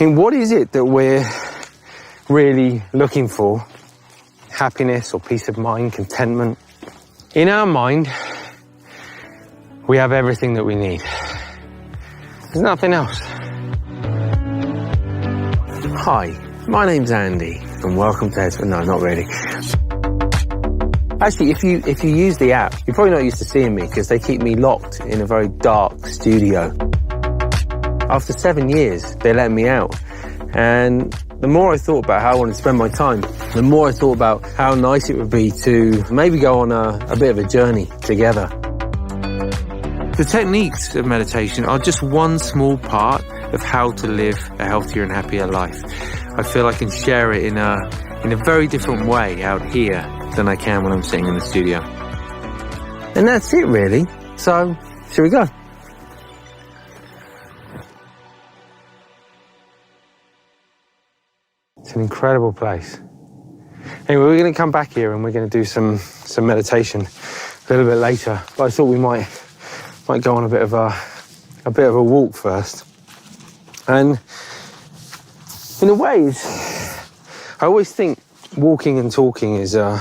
in what is it that we're really looking for? Happiness or peace of mind, contentment. In our mind, we have everything that we need. There's nothing else. Hi, my name's Andy, and welcome to Headspace. No, not really. Actually, if you use the app, you're probably not used to seeing me because they keep me locked in a very dark studio. After 7 years, they let me out. And the more I thought about how I wanted to spend my time, the more I thought about how nice it would be to maybe go on a bit of a journey together. The techniques of meditation are just one small part of how to live a healthier and happier life. I feel I can share it in a very different way out here than I can when I'm sitting in the studio. And that's it really. So, shall we go? It's an incredible place. Anyway, we're going to come back here and we're going to do some meditation a little bit later. But I thought we might go on a bit of a walk first. And in a way, I always think walking and talking is an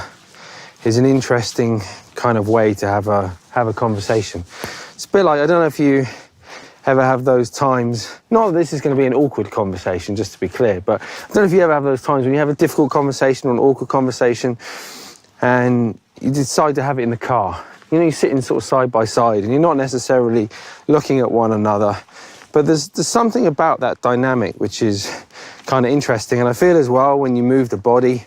interesting kind of way to have a conversation. It's a bit like, I don't know if you ever have those times, not that this is going to be an awkward conversation, just to be clear, but I don't know if you ever have those times when you have a difficult conversation or an awkward conversation and you decide to have it in the car. You know, you're sitting sort of side by side and you're not necessarily looking at one another, but there's something about that dynamic which is kind of interesting. And I feel as well when you move the body,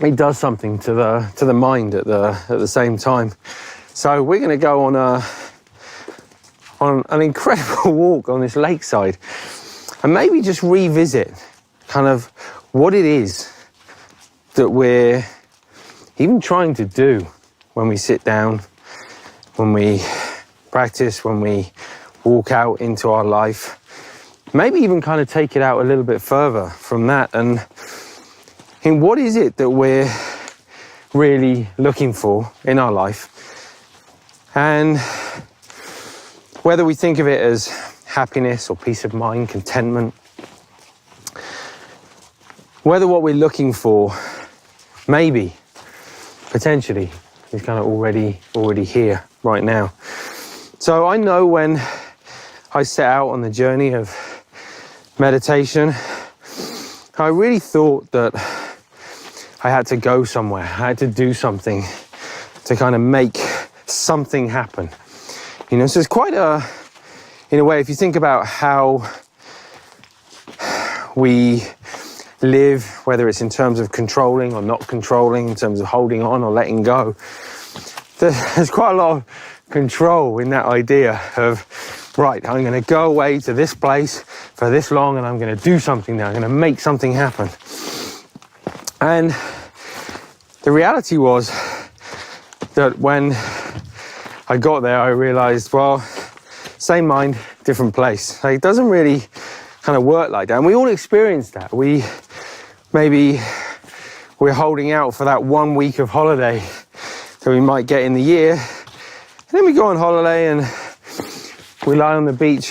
it does something to the mind at the same time. So we're going to go on an incredible walk on this lakeside and maybe just revisit kind of what it is that we're even trying to do when we sit down, when we practice, when we walk out into our life. Maybe even kind of take it out a little bit further from that and in what is it that we're really looking for in our life. And whether we think of it as happiness or peace of mind, contentment, whether what we're looking for, maybe, potentially, is kind of already here right now. So I know when I set out on the journey of meditation, I really thought that I had to go somewhere, I had to do something to kind of make something happen. You know, so it's quite in a way, if you think about how we live, whether it's in terms of controlling or not controlling, in terms of holding on or letting go, there's quite a lot of control in that idea of, right, I'm going to go away to this place for this long and I'm going to do something there, I'm going to make something happen. And the reality was that when I got there, I realized, well, same mind, different place. Like, it doesn't really kind of work like that. And we all experience that. We're holding out for that 1 week of holiday that we might get in the year. And then we go on holiday and we lie on the beach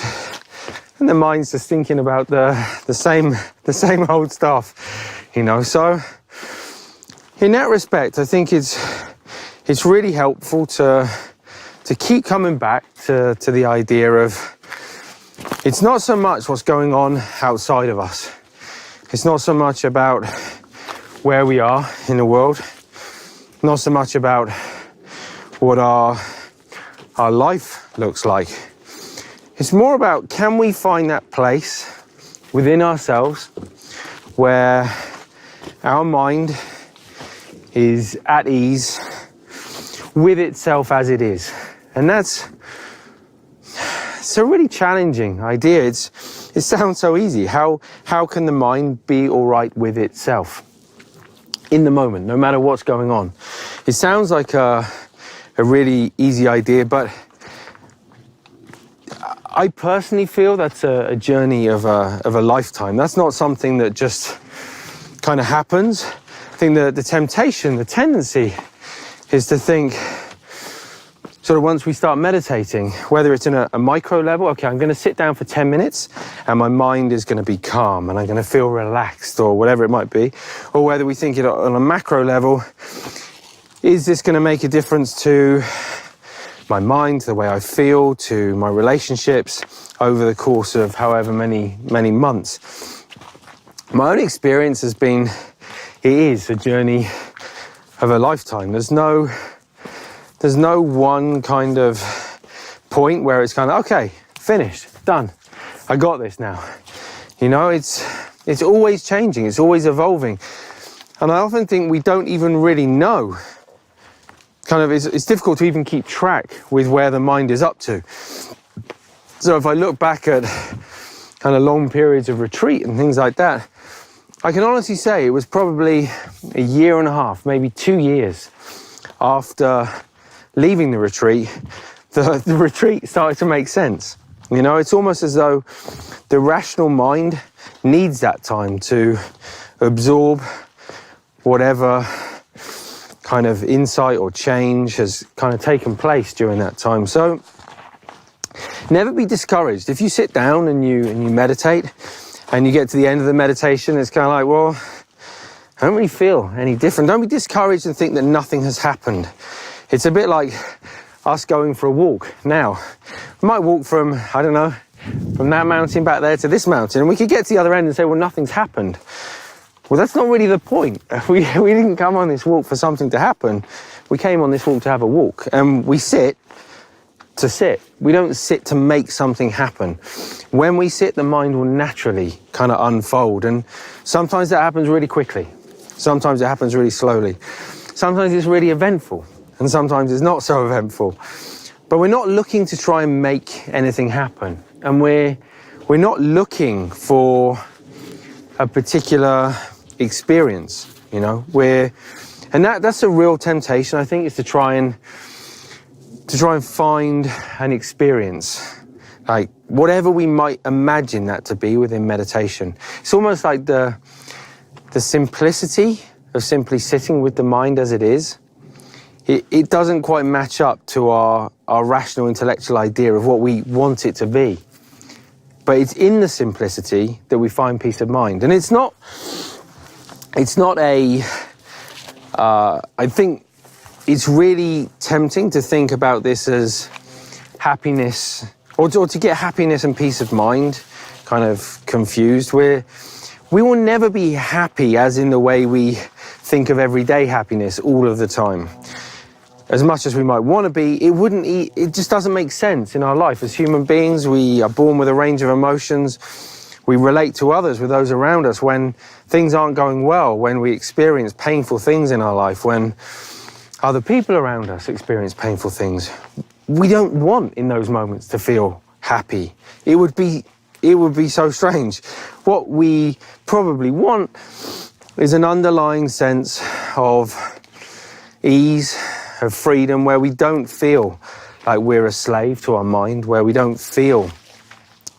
and the mind's just thinking about the same old stuff, you know. So in that respect, I think it's really helpful to keep coming back to the idea of it's not so much what's going on outside of us. It's not so much about where we are in the world, not so much about what our life looks like. It's more about, can we find that place within ourselves where our mind is at ease with itself as it is. And it's a really challenging idea. It sounds so easy. How can the mind be all right with itself in the moment, no matter what's going on? It sounds like a really easy idea, but I personally feel that's a journey of a lifetime. That's not something that just kind of happens. I think the temptation, the tendency is to think, sort of once we start meditating, whether it's in a micro level, okay, I'm going to sit down for 10 minutes and my mind is going to be calm and I'm going to feel relaxed or whatever it might be, or whether we think it on a macro level, is this going to make a difference to my mind, to the way I feel, to my relationships over the course of however many months? My own experience has been, it is a journey of a lifetime. There's no one kind of point where it's kind of, okay, finished, done, I got this now. You know, it's always changing, it's always evolving. And I often think we don't even really know. Kind of, it's difficult to even keep track with where the mind is up to. So if I look back at kind of long periods of retreat and things like that, I can honestly say it was probably a year and a half, maybe 2 years after leaving the retreat, the retreat started to make sense. You know, it's almost as though the rational mind needs that time to absorb whatever kind of insight or change has kind of taken place during that time. So never be discouraged. If you sit down and you meditate and you get to the end of the meditation, it's kind of like, well, I don't really feel any different. Don't be discouraged and think that nothing has happened. It's a bit like us going for a walk now. We might walk from, I don't know, from that mountain back there to this mountain, and we could get to the other end and say, well, nothing's happened. Well, that's not really the point. We didn't come on this walk for something to happen. We came on this walk to have a walk, and we sit to sit. We don't sit to make something happen. When we sit, the mind will naturally kind of unfold, and sometimes that happens really quickly. Sometimes it happens really slowly. Sometimes it's really eventful, and sometimes it's not so eventful. But we're not looking to try and make anything happen, and we're not looking for a particular experience, you know. And that's a real temptation, I think, is to try and find an experience, like whatever we might imagine that to be within meditation. It's almost like the simplicity of simply sitting with the mind as it is. It doesn't quite match up to our rational intellectual idea of what we want it to be. But it's in the simplicity that we find peace of mind. And it's not I think it's really tempting to think about this as happiness, or to get happiness and peace of mind kind of confused. We will never be happy as in the way we think of everyday happiness all of the time. As much as we might want to be, it just doesn't make sense in our life. As human beings, we are born with a range of emotions. We relate to others, with those around us, when things aren't going well, when we experience painful things in our life, when other people around us experience painful things. We don't want in those moments to feel happy. It would be so strange. What we probably want is an underlying sense of ease, of freedom, where we don't feel like we're a slave to our mind, where we don't feel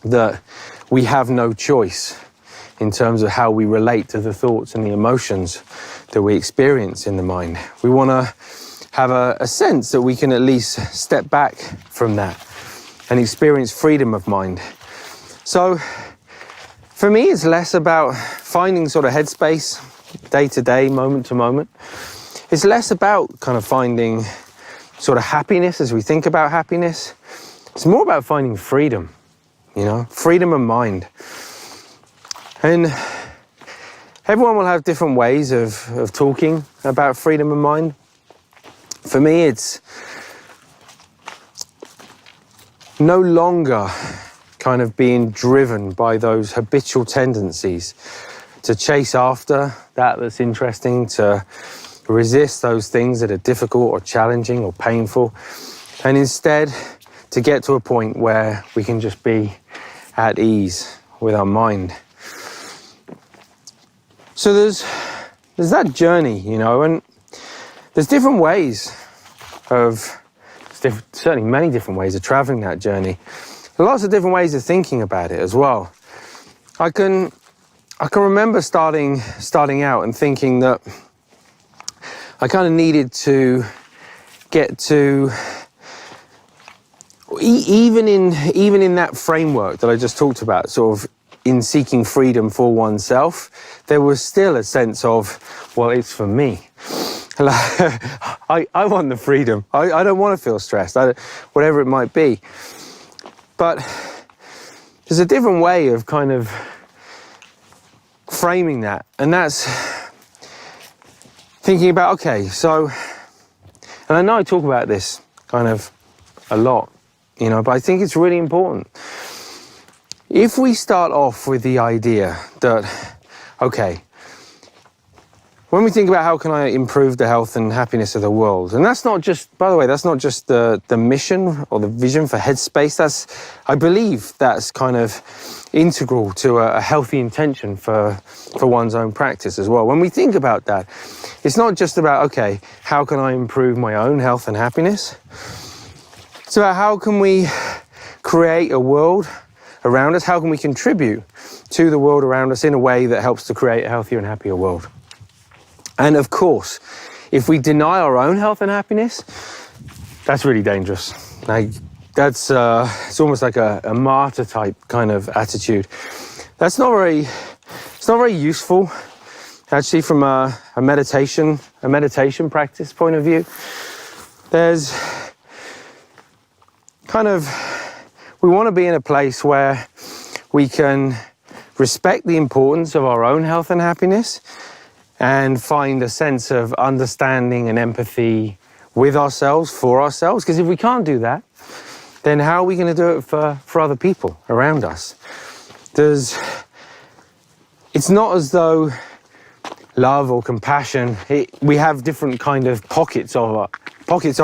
that we have no choice in terms of how we relate to the thoughts and the emotions that we experience in the mind. We want to have a sense that we can at least step back from that and experience freedom of mind. So for me, it's less about finding sort of headspace day to day, moment to moment. It's less about kind of finding sort of happiness as we think about happiness. It's more about finding freedom, you know, freedom of mind. And everyone will have different ways of talking about freedom of mind. For me, it's no longer kind of being driven by those habitual tendencies to chase after that's interesting, to resist those things that are difficult or challenging or painful, and instead to get to a point where we can just be at ease with our mind. So there's that journey, you know, and there's different ways certainly many different ways of traveling that journey. Lots of different ways of thinking about it as well. I can remember starting out and thinking that I kind of needed to get to even in that framework that I just talked about, sort of in seeking freedom for oneself, there was still a sense of, well, it's for me. I want the freedom. I don't want to feel stressed, whatever it might be. But there's a different way of kind of framing that, and that's thinking about, okay, so, and I know I talk about this kind of a lot, you know, but I think it's really important. If we start off with the idea that, okay, when we think about how can I improve the health and happiness of the world, and that's not just, by the way, that's not just the mission or the vision for Headspace. I believe that's kind of integral to a healthy intention for one's own practice as well. When we think about that, it's not just about, okay, how can I improve my own health and happiness? It's about how can we create a world around us, how can we contribute to the world around us in a way that helps to create a healthier and happier world. And of course, if we deny our own health and happiness, that's really dangerous. Like, that's it's almost like a martyr type kind of attitude. It's not very useful, actually, from a meditation practice point of view. There's kind of, we want to be in a place where we can respect the importance of our own health and happiness and find a sense of understanding and empathy with ourselves, for ourselves. Because if we can't do that, then how are we going to do it for other people around us? It's not as though love or compassion, we have different kind of pockets of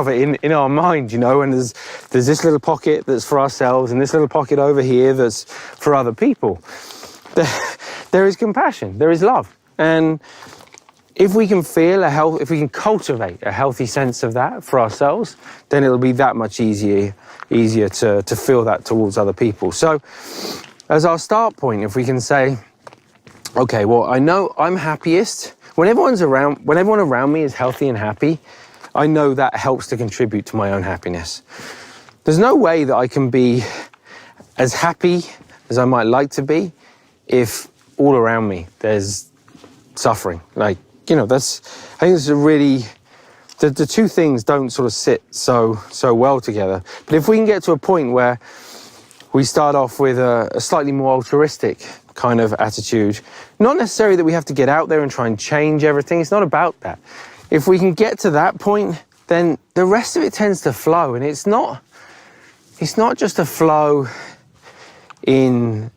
it in our mind, you know, and there's this little pocket that's for ourselves and this little pocket over here that's for other people. There is compassion, there is love. And if we can if we can cultivate a healthy sense of that for ourselves, then it'll be that much easier to feel that towards other people. So as our start point, if we can say, okay, well, I know I'm happiest when everyone around me is healthy and happy, I know that helps to contribute to my own happiness. There's no way that I can be as happy as I might like to be if all around me there's suffering. Like, you know, I think it's a really, the two things don't sort of sit so well together. But if we can get to a point where we start off with a slightly more altruistic kind of attitude, not necessarily that we have to get out there and try and change everything, it's not about that. If we can get to that point, then the rest of it tends to flow, and it's not just a flow in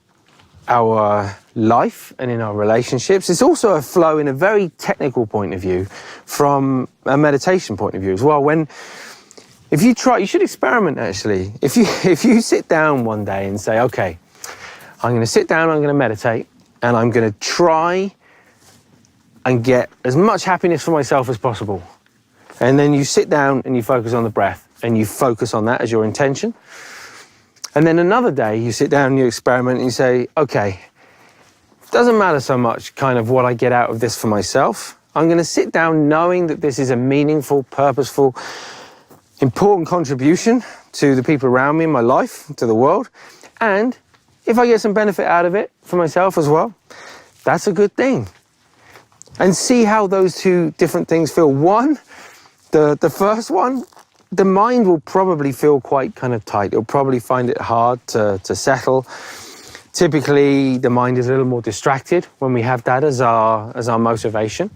our life and in our relationships, it's also a flow in a very technical point of view, from a meditation point of view as well. If you try, you should experiment actually. If you sit down one day and say, okay, I'm going to sit down, I'm going to meditate, and I'm going to try and get as much happiness for myself as possible. And then you sit down and you focus on the breath, and you focus on that as your intention. And then another day you sit down and you experiment and you say, okay, it doesn't matter so much kind of what I get out of this for myself. I'm going to sit down knowing that this is a meaningful, purposeful, important contribution to the people around me in my life, to the world. And if I get some benefit out of it for myself as well, that's a good thing. And see how those two different things feel. One, the first one, the mind will probably feel quite kind of tight. It'll probably find it hard to settle. Typically, the mind is a little more distracted when we have that as our motivation.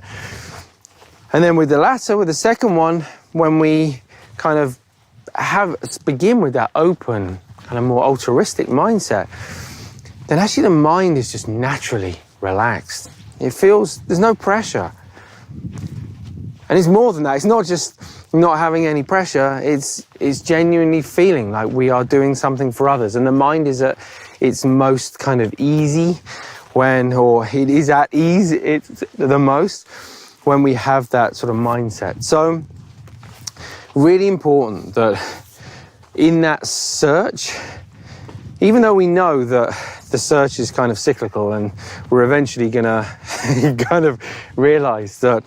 And then with the latter, with the second one, when we kind of begin with that open, kind of more altruistic mindset, then actually the mind is just naturally relaxed. It feels, there's no pressure. And it's more than that. It's not just not having any pressure. It's genuinely feeling like we are doing something for others. And the mind is at its most kind of easy it is at ease it's the most when we have that sort of mindset. So really important that in that search, even though we know that the search is kind of cyclical, and we're eventually gonna kind of realize that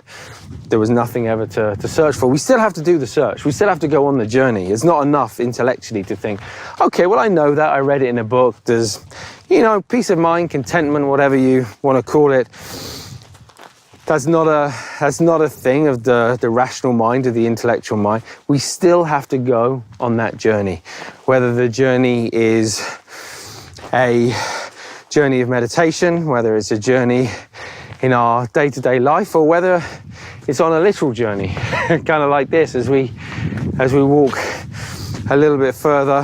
there was nothing ever to search for. We still have to do the search. We still have to go on the journey. It's not enough intellectually to think, okay, well, I know that, I read it in a book. There's, you know, peace of mind, contentment, whatever you want to call it. That's not a thing of the rational mind, or the intellectual mind. We still have to go on that journey. Whether the journey is a journey of meditation, whether it's a journey in our day-to-day life, or whether it's on a literal journey, kind of like this, as we walk a little bit further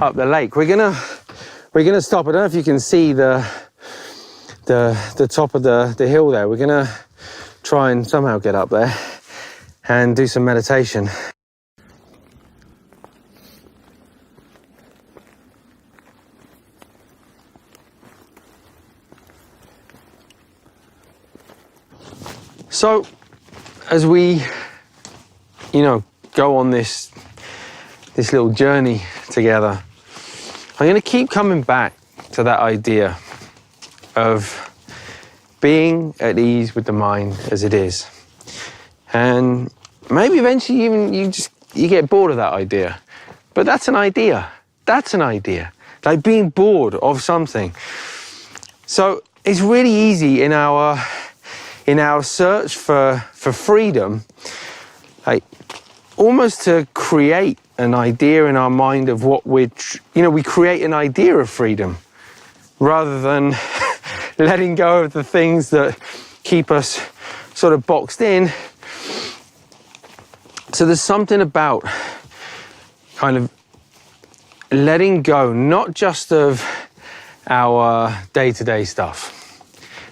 up the lake. We're gonna stop. I don't know if you can see the top of the hill there. We're gonna try and somehow get up there and do some meditation. So as we, you know, go on this little journey together, I'm going to keep coming back to that idea of being at ease with the mind as it is. And maybe eventually even you get bored of that idea. But that's an idea. That's an idea. Like being bored of something. So it's really easy in our search for freedom, like almost to create an idea in our mind of what we create an idea of freedom rather than letting go of the things that keep us sort of boxed in. So there's something about kind of letting go, not just of our day-to-day stuff,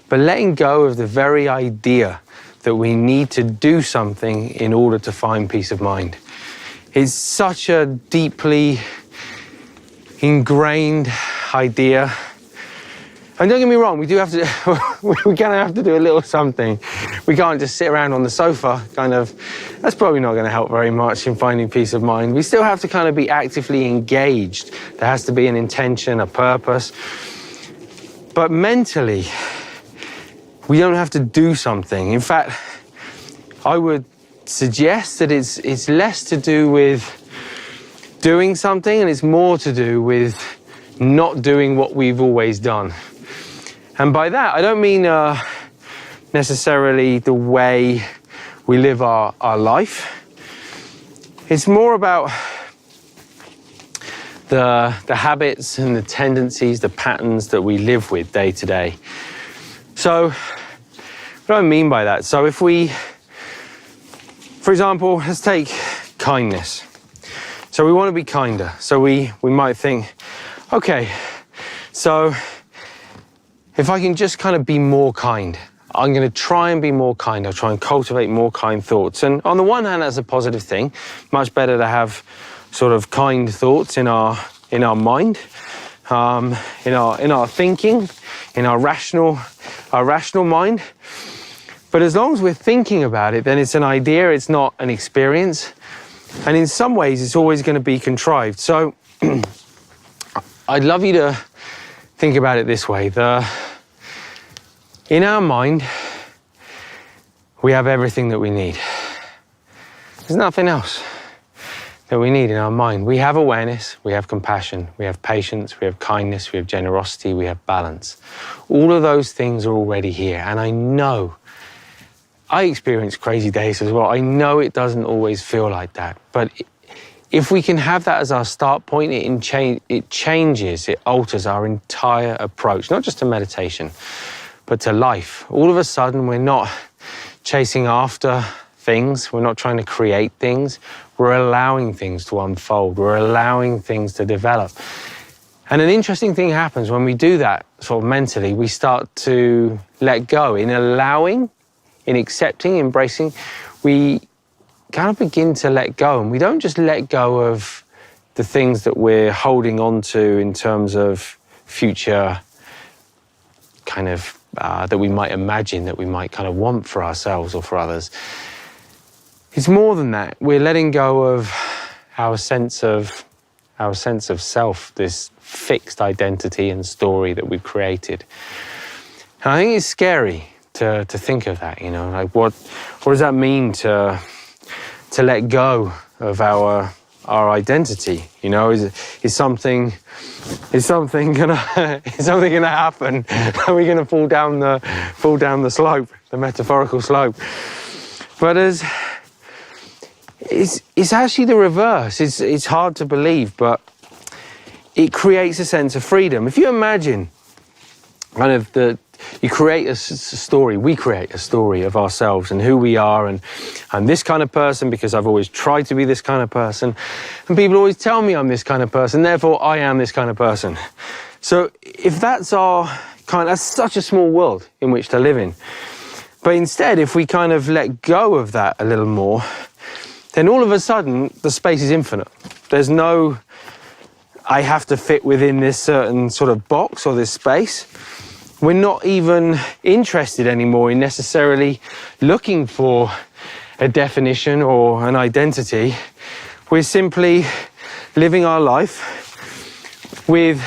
but letting go of the very idea that we need to do something in order to find peace of mind. It's such a deeply ingrained idea. And don't get me wrong, we do have to, we're gonna have to do a little something. We can't just sit around on the sofa, kind of, that's probably not gonna help very much in finding peace of mind. We still have to kind of be actively engaged. There has to be an intention, a purpose. But mentally, we don't have to do something. In fact, I would suggest that it's less to do with doing something and it's more to do with not doing what we've always done. And by that, I don't mean necessarily the way we live our life. It's more about the habits and the tendencies, the patterns that we live with day to day. So, what do I mean by that? So if we, for example, let's take kindness. So we want to be kinder. So we might think, okay, so if I can just kind of be more kind, I'm going to try and be more kind. I'll try and cultivate more kind thoughts. And on the one hand, that's a positive thing. Much better to have sort of kind thoughts in our mind, in our thinking, in our rational mind. But as long as we're thinking about it, then it's an idea, it's not an experience. And in some ways, it's always going to be contrived. So I'd love you to think about it this way. In our mind, we have everything that we need. There's nothing else that we need in our mind. We have awareness, we have compassion, we have patience, we have kindness, we have generosity, we have balance. All of those things are already here. And I know, I experience crazy days as well. I know it doesn't always feel like that. But if we can have that as our start point, it changes, it alters our entire approach, not just to meditation, but to life. All of a sudden, we're not chasing after things. We're not trying to create things. We're allowing things to unfold. We're allowing things to develop. And an interesting thing happens when we do that sort of mentally. We start to let go. In allowing, in accepting, embracing, we kind of begin to let go. And we don't just let go of the things that we're holding on to in terms of future kind of that we might imagine, that we might kind of want for ourselves or for others. It's more than that. We're letting go of our sense of our sense of self, this fixed identity and story that we've created. And I think it's scary to think of that, you know, like what does that mean to let go of our identity? You know, is something gonna happen? Are we gonna fall down the slope, the metaphorical slope? But it's actually the reverse. It's hard to believe, but it creates a sense of freedom. If you imagine kind of you create a story, we create a story of ourselves and who we are, and I'm this kind of person because I've always tried to be this kind of person, and people always tell me I'm this kind of person, therefore I am this kind of person. So if that's that's such a small world in which to live in. But instead, if we kind of let go of that a little more, then all of a sudden the space is infinite. There's no, I have to fit within this certain sort of box or this space. We're not even interested anymore in necessarily looking for a definition or an identity. We're simply living our life with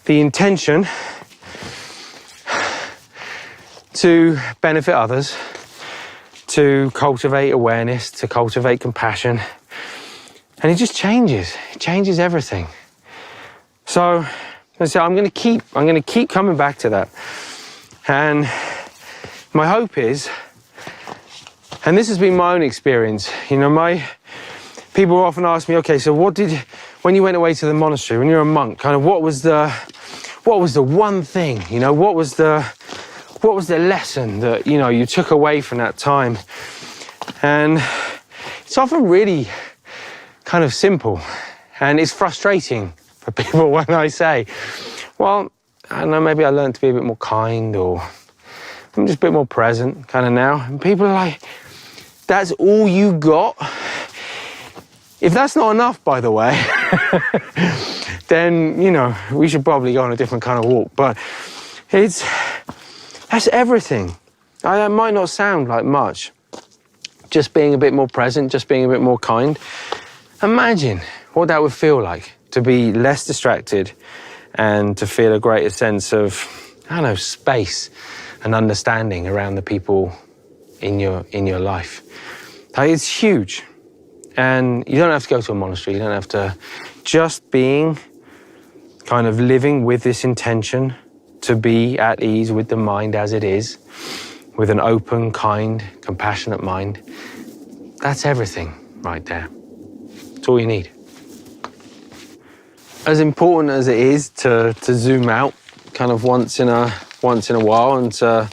the intention to benefit others, to cultivate awareness, to cultivate compassion. And it just changes. It changes everything. So I'm going to keep coming back to that. And my hope is, and this has been my own experience, you know, people often ask me, okay, so when you went away to the monastery, when you're a monk, kind of what was the one thing, you know, what was the lesson that, you know, you took away from that time? And it's often really kind of simple, and it's frustrating for people when I say, well, I don't know, maybe I learned to be a bit more kind, or I'm just a bit more present kind of now. And people are like, that's all you got? If that's not enough, by the way, then, you know, we should probably go on a different kind of walk. But that's everything. That might not sound like much. Just being a bit more present, just being a bit more kind. Imagine what that would feel like, to be less distracted and to feel a greater sense of, I don't know, space and understanding around the people in your life. Like, it's huge. And you don't have to go to a monastery, you don't have to, just being, kind of living with this intention to be at ease with the mind as it is, with an open, kind, compassionate mind. That's everything right there. It's all you need. As important as it is to zoom out kind of once in a while, and to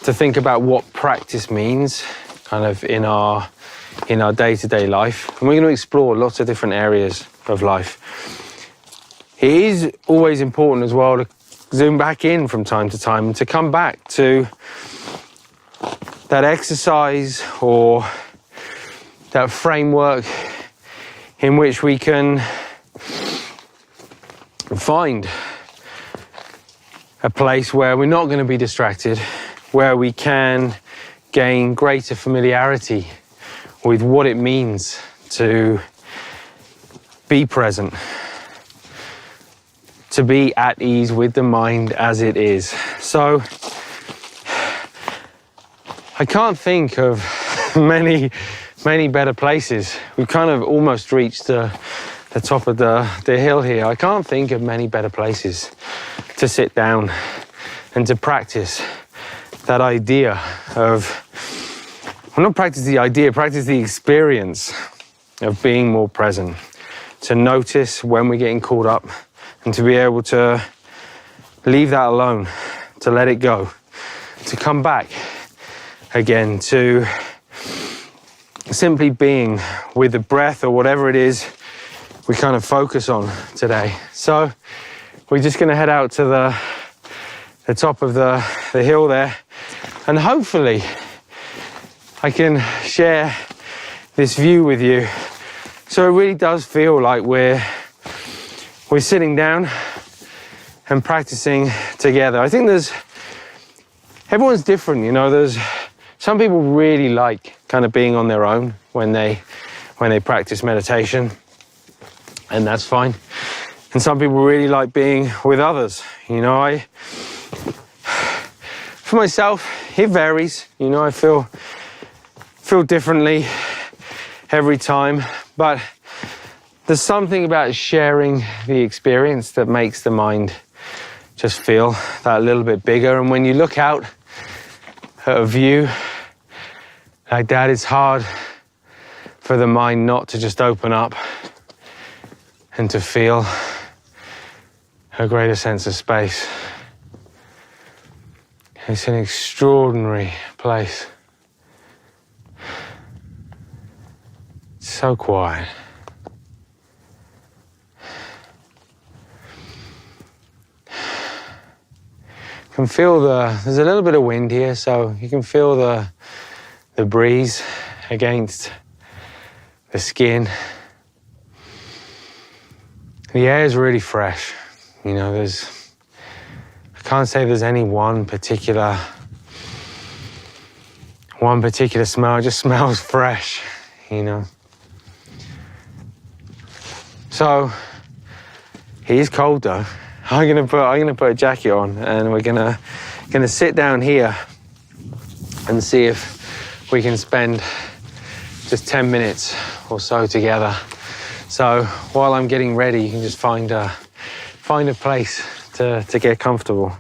think about what practice means kind of in our day-to-day life, and we're going to explore lots of different areas of life. It is always important as well to zoom back in from time to time and to come back to that exercise or that framework in which we can find a place where we're not going to be distracted, where we can gain greater familiarity with what it means to be present, to be at ease with the mind as it is. So I can't think of many better places. We've kind of almost reached the top of the hill here. I can't think of many better places to sit down and to practice that idea of, well, not practice the idea, practice the experience of being more present, to notice when we're getting caught up and to be able to leave that alone, to let it go, to come back again to simply being with the breath or whatever it is we kind of focus on today. So we're just going to head out to the top of the hill there, and hopefully I can share this view with you. So it really does feel like we're sitting down and practicing together. I think everyone's different, you know. There's some people really like kind of being on their own when they practice meditation. and that's fine. And some people really like being with others. You know, for myself, it varies. You know, I feel differently every time, but there's something about sharing the experience that makes the mind just feel that little bit bigger. And when you look out at a view like that, it's hard for the mind not to just open up and to feel a greater sense of space. It's an extraordinary place. It's so quiet. You can feel there's a little bit of wind here, so you can feel the breeze against the skin. The air is really fresh. You know, I can't say there's any one particular smell. It just smells fresh, you know. So it is cold though. I'm gonna put a jacket on, and we're gonna sit down here and see if we can spend just 10 minutes or so together. So while I'm getting ready, you can just find a place to get comfortable.